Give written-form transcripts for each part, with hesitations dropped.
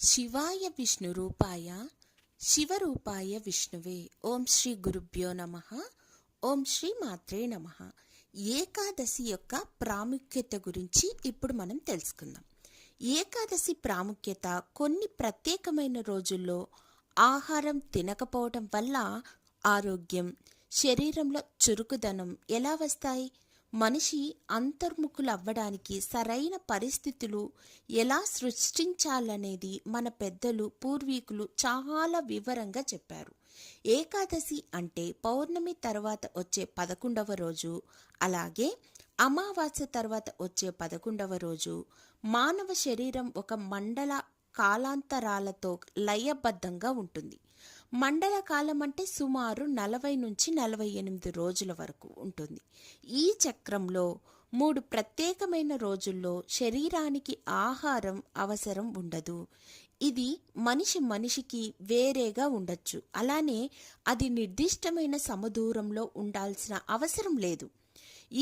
శివాయ విష్ణురూపాయ శివరూపాయ విష్ణువే. ఓం శ్రీ గురుభ్యో నమః. ఓం శ్రీ మాత్రే నమః. ఏకాదశి యొక్క ప్రాముఖ్యత గురించి ఇప్పుడు మనం తెలుసుకుందాం. ఏకాదశి ప్రాముఖ్యత కొన్ని ప్రత్యేకమైన రోజుల్లో ఆహారం తినకపోవడం వల్ల ఆరోగ్యం, శరీరంలో చురుకుదనం ఎలా వస్తాయి, మనిషి అంతర్ముఖులవ్వడానికి సరైన పరిస్థితులు ఎలా సృష్టించాలనేది మన పెద్దలు పూర్వీకులు చాలా వివరంగా చెప్పారు. ఏకాదశి అంటే పౌర్ణమి తర్వాత వచ్చే 11వ రోజు, అలాగే అమావాస్య తర్వాత వచ్చే 11వ రోజు. మానవ శరీరం ఒక మండల కాలాంతరాలతో లయబద్ధంగా ఉంటుంది. మండల కాలం అంటే సుమారు 40 నుంచి 48 రోజుల వరకు ఉంటుంది. ఈ చక్రంలో 3 ప్రత్యేకమైన రోజుల్లో శరీరానికి ఆహారం అవసరం ఉండదు. ఇది మనిషికి వేరేగా ఉండొచ్చు. అలానే అది నిర్దిష్టమైన సమదూరంలో ఉండాల్సిన అవసరం లేదు.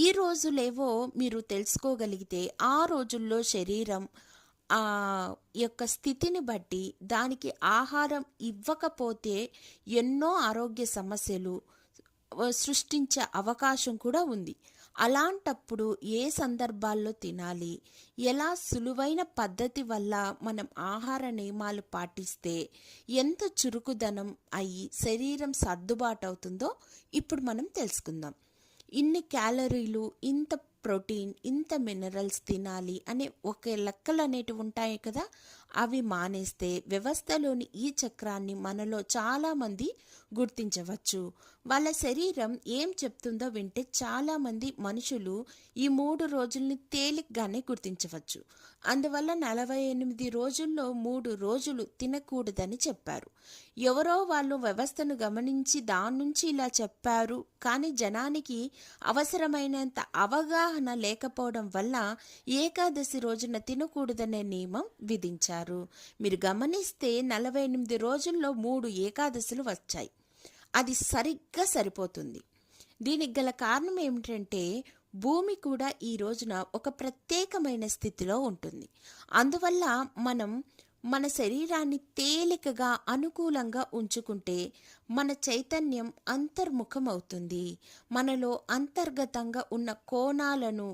ఈ రోజులేవో మీరు తెలుసుకోగలిగితే ఆ రోజుల్లో శరీరం యొక్క స్థితిని బట్టి దానికి ఆహారం ఇవ్వకపోతే ఎన్నో ఆరోగ్య సమస్యలు సృష్టించే అవకాశం కూడా ఉంది. అలాంటప్పుడు ఏ సందర్భాల్లో తినాలి, ఎలా సులువైన పద్ధతి వల్ల మనం ఆహార నియమాలు పాటిస్తే ఎంత చురుకుదనం అయ్యి శరీరం సర్దుబాటు అవుతుందో ఇప్పుడు మనం తెలుసుకుందాం. ఇన్ని క్యాలరీలు, ఇంత ప్రోటీన్, ఇంత మినరల్స్ తినాలి అనే ఒక లెక్కలు అనేటివి ఉంటాయి కదా, అవి మానేస్తే వ్యవస్థలోని ఈ చక్రాన్ని మనలో చాలామంది గుర్తించవచ్చు. వాళ్ళ శరీరం ఏం చెప్తుందో వింటే చాలామంది మనుషులు ఈ 3 రోజుల్ని తేలిగ్గానే గుర్తించవచ్చు. అందువల్ల 48 రోజుల్లో 3 రోజులు తినకూడదని చెప్పారు. ఎవరో వాళ్ళు వ్యవస్థను గమనించి దాని నుంచి ఇలా చెప్పారు. కానీ జనానికి అవసరమైనంత అవగాహన లేకపోవడం వల్ల ఏకాదశి రోజున తినకూడదనే నియమం విధించారు. మీరు గమనిస్తే 48 రోజుల్లో 3 ఏకాదశులు వచ్చాయి. అది సరిగ్గా సరిపోతుంది. దీనికి గల కారణం ఏమిటంటే భూమి కూడా ఈ రోజున ఒక ప్రత్యేకమైన స్థితిలో ఉంటుంది. అందువల్ల మనం మన శరీరాన్ని తేలికగా అనుకూలంగా ఉంచుకుంటే మన చైతన్యం అంతర్ముఖం అవుతుంది. మనలో అంతర్గతంగా ఉన్న కోణాలను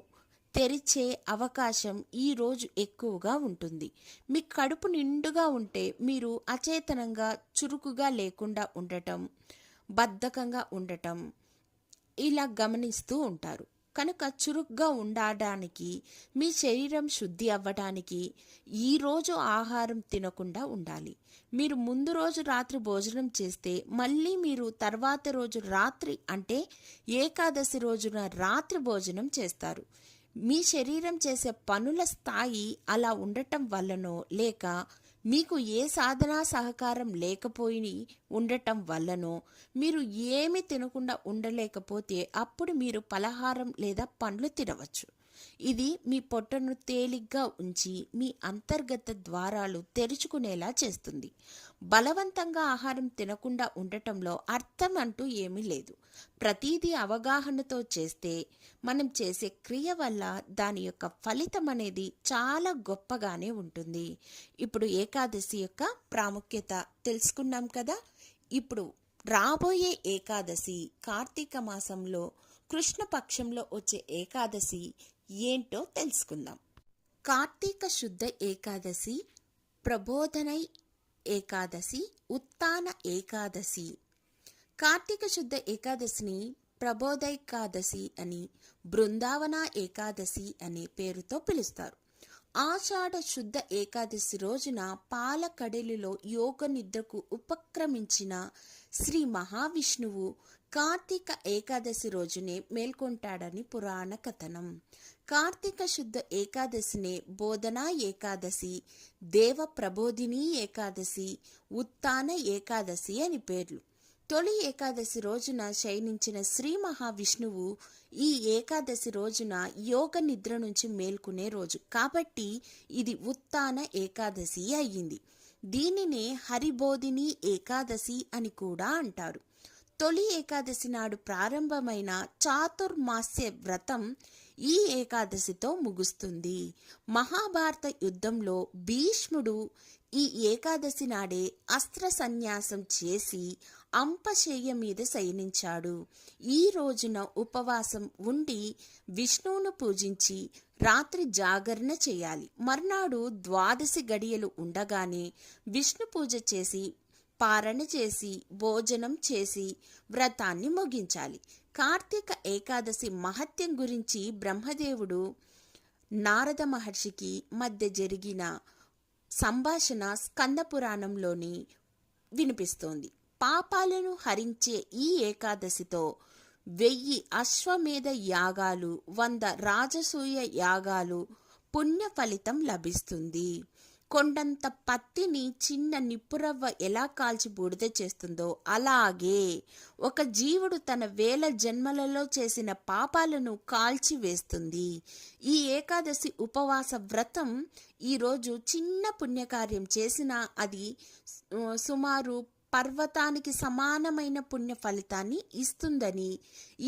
తెరిచే అవకాశం ఈ రోజు ఎక్కువగా ఉంటుంది. మీ కడుపు నిండుగా ఉంటే మీరు అచేతనంగా చురుకుగా లేకుండా ఉండటం, బద్ధకంగా ఉండటం ఇలా గమనిస్తూ ఉంటారు. కనుక చురుగ్గా ఉండడానికి, మీ శరీరం శుద్ధి అవ్వడానికి ఈరోజు ఆహారం తినకుండా ఉండాలి. మీరు ముందు రోజు రాత్రి భోజనం చేస్తే మళ్ళీ మీరు తర్వాత రోజు రాత్రి అంటే ఏకాదశి రోజున రాత్రి భోజనం చేస్తారు. మీ శరీరం చేసే పనుల స్థాయి అలా ఉండటం వల్లనో, లేక మీకు ఏ సాధనా సహకారం లేకపోయి ఉండటం వల్లనో మీరు ఏమి తినకుండా ఉండలేకపోతే అప్పుడు మీరు పలహారం లేదా పండ్లు తినవచ్చు. ఇది మీ పొట్టను తేలిగ్గా ఉంచి మీ అంతర్గత ద్వారాలు తెరుచుకునేలా చేస్తుంది. బలవంతంగా ఆహారం తినకుండా ఉండటంలో అర్థం అంటూ ఏమీ లేదు. ప్రతిదీ అవగాహనతో చేస్తే మనం చేసే క్రియ వల్ల దాని యొక్క ఫలితం అనేది చాలా గొప్పగానే ఉంటుంది. ఇప్పుడు ఏకాదశి యొక్క ప్రాముఖ్యత తెలుసుకున్నాం కదా. ఇప్పుడు రాబోయే ఏకాదశి కార్తీక మాసంలో కృష్ణపక్షంలో వచ్చే ఏకాదశి ఏంటో తెలుసుకుందాం. కార్తీక శుద్ధ ఏకాదశి, ప్రబోధనై ఏకాదశి, ఉత్తాన ఏకాదశి. కార్తీక శుద్ధ ఏకాదశిని ప్రబోధైకాదశి అని, బృందావన ఏకాదశి అనే పేరుతో పిలుస్తారు. ఆషాఢ శుద్ధ ఏకాదశి రోజున పాలకడలిలో యోగ నిద్రకు ఉపక్రమించిన శ్రీ మహావిష్ణువు కార్తీక ఏకాదశి రోజునే మేల్కొంటాడని పురాణ కథనం. కార్తీక శుద్ధ ఏకాదశినే బోధనా ఏకాదశి, దేవ ప్రబోధిని ఏకాదశి, ఉత్తాన ఏకాదశి అని పేర్లు. తొలి ఏకాదశి రోజున శయనించిన శ్రీ మహావిష్ణువు ఈ ఏకాదశి రోజున యోగ నిద్ర నుంచి మేల్కొనే రోజు కాబట్టి ఇది ఉత్తాన ఏకాదశి అయ్యింది. దీనినే హరిబోధిని ఏకాదశి అని కూడా అంటారు. తొలి ఏకాదశి నాడు ప్రారంభమైన చాతుర్మాస్య వ్రతం ఈ ఏకాదశితో ముగుస్తుంది. మహాభారత యుద్ధంలో భీష్ముడు ఈ ఏకాదశి నాడే అస్త్ర సన్యాసం చేసి అంపశయ్య మీద శయనించాడు. ఈ రోజున ఉపవాసం ఉండి విష్ణువును పూజించి రాత్రి జాగరణ చేయాలి. మర్నాడు ద్వాదశి గడియలు ఉండగానే విష్ణు పూజ చేసి పారణ చేసి భోజనం చేసి వ్రతాన్ని ముగించాలి. కార్తీక ఏకాదశి మహత్యం గురించి బ్రహ్మదేవుడు నారద మహర్షికి మధ్య జరిగిన సంభాషణ స్కంద పురాణంలోని వినిపిస్తోంది. పాపాలను హరించే ఈ ఏకాదశితో 1000 అశ్వమేధ యాగాలు, 100 రాజసూయ యాగాలు పుణ్య ఫలితం లభిస్తుంది. కొండంత పత్తిని చిన్న నిప్పురవ్వ ఎలా కాల్చి బూడిద చేస్తుందో అలాగే ఒక జీవుడు తన 1000 జన్మలలో చేసిన పాపాలను కాల్చి వేస్తుంది. ఈ ఏకాదశి ఉపవాస వ్రతం ఈరోజు చిన్న పుణ్యకార్యం చేసినా అది సుమారు పర్వతానికి సమానమైన పుణ్య ఫలితాన్ని ఇస్తుందని,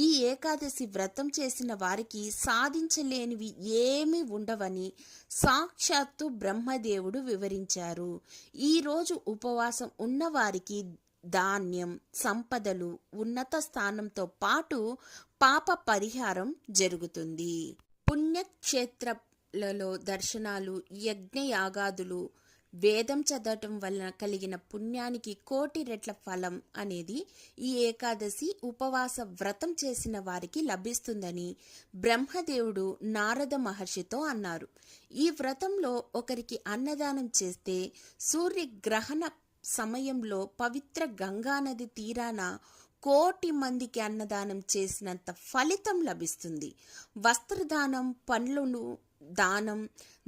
ఈ ఏకాదశి వ్రతం చేసిన వారికి సాధించలేనివి ఏమీ ఉండవని సాక్షాత్తు బ్రహ్మదేవుడు వివరించారు. ఈరోజు ఉపవాసం ఉన్నవారికి ధాన్యం, సంపదలు, ఉన్నత స్థానంతో పాటు పాప పరిహారం జరుగుతుంది. పుణ్యక్షేత్రాలలో దర్శనాలు, యజ్ఞయాగాదులు, వేదం చదవటం వలన కలిగిన పుణ్యానికి 1,000,000 రెట్ల ఫలం అనేది ఈ ఏకాదశి ఉపవాస వ్రతం చేసిన వారికి లభిస్తుందని బ్రహ్మదేవుడు నారద మహర్షితో అన్నారు. ఈ వ్రతంలో ఒకరికి అన్నదానం చేస్తే సూర్యగ్రహణ సమయంలో పవిత్ర గంగానది తీరాన 1,000,000 మందికి అన్నదానం చేసినంత ఫలితం లభిస్తుంది. వస్త్రదానం, పండ్లను దానం,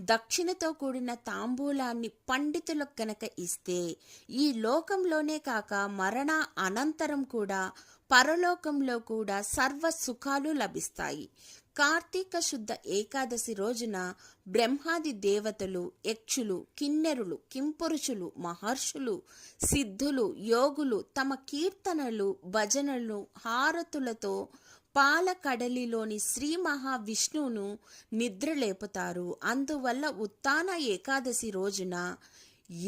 దక్షిణతో కూడిన తాంబూలాన్ని పండితులకు కనుక ఇస్తే ఈ లోకంలోనే కాక మరణ అనంతరం కూడా పరలోకంలో కూడా సర్వ సుఖాలు లభిస్తాయి. కార్తీక శుద్ధ ఏకాదశి రోజున బ్రహ్మాది దేవతలు, యక్షులు, కిన్నెరులు, కింపురుషులు, మహర్షులు, సిద్ధులు, యోగులు తమ కీర్తనలు, భజనలు, హారతులతో పాలకడలిలోని శ్రీ మహావిష్ణువును నిద్రలేపుతారు. అందువల్ల ఉత్తాన ఏకాదశి రోజున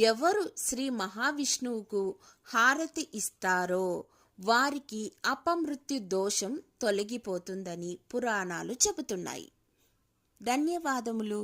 ఎవరు శ్రీ మహావిష్ణువుకు హారతి ఇస్తారో వారికి అపమృత్యు దోషం తొలగిపోతుందని పురాణాలు చెబుతున్నాయి. ధన్యవాదములు.